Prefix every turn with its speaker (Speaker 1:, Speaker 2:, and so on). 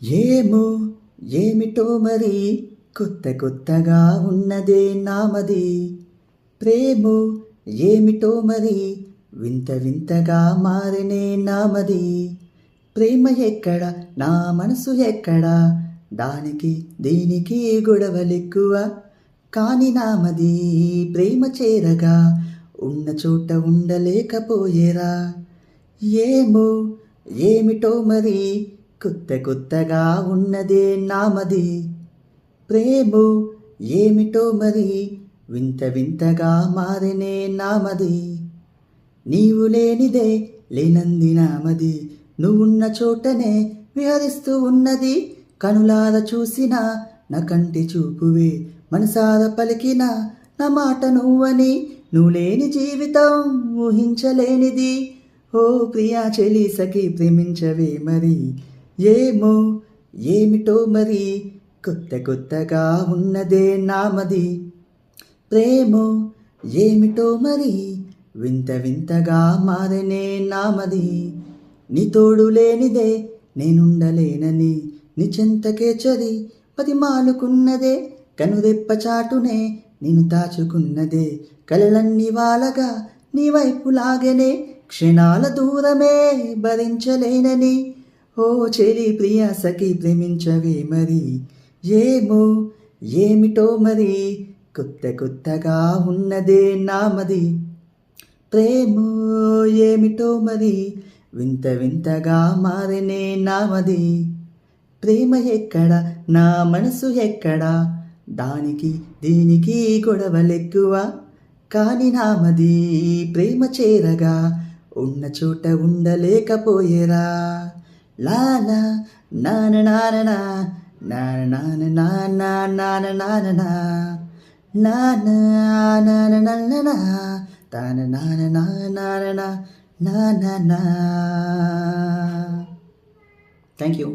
Speaker 1: ఏమో ఏమిటో మరి కొత్త కొత్తగా ఉన్నదే నామది. ప్రేమో ఏమిటో మరి వింత వింతగా మారినే నామది. ప్రేమ ఎక్కడ నా మనసు ఎక్కడ, దానికి దీనికి గొడవలెక్కువ. కాని నామది ప్రేమ చేరగా ఉన్న చోట ఉండలేకపోయేరా. ఏమో ఏమిటో మరి కొత్త కొత్తగా ఉన్నదే నామది. ప్రేమో ఏమిటో మరి వింత వింతగా మారినే నామది. నీవు లేనిదే లేనంది నామది, నువ్వున్న చోటనే విహరిస్తూ ఉన్నది. కనులార చూసిన నా కంటి చూపువే, మనసార పలికిన నా మాట నువ్వని. నువ్వు లేని జీవితం ఊహించలేనిది. ఓ ప్రియా చెలి సఖి ప్రేమించవే మరి. ఏమో ఏమిటో మరి కొత్త కొత్తగా ఉన్నదే నామది. ప్రేమో ఏమిటో మరి వింత వింతగా మారనే నామది. నీ తోడు లేనిదే నేనుండలేనని నీ చెంతకే చరి పదిమాలుకున్నదే. కనురెప్ప చాటునే నేను దాచుకున్నదే, కలలన్నీ వాలగా నీ వైపు లాగనే. క్షణాల దూరమే భరించలేనని. ఓ చెలి ప్రియా సఖి ప్రేమించవే మరి. ఏమో ఏమిటో మరి కొత్త కొత్తగా ఉన్నదే నామది. ప్రేమో ఏమిటో మరి వింత వింతగా మారినే నామది. ప్రేమ ఎక్కడ నా మనసు ఎక్కడ, దానికి దీనికి గొడవలెక్కువ. కాని నామది ప్రేమ చేరగా ఉన్న చోట ఉండలేకపోయేరా. లాలా నాన నాన నాన నాన నాన నాన నాన నాన నాన నల్లన తాన నాన నాన నాన నా. Thank you.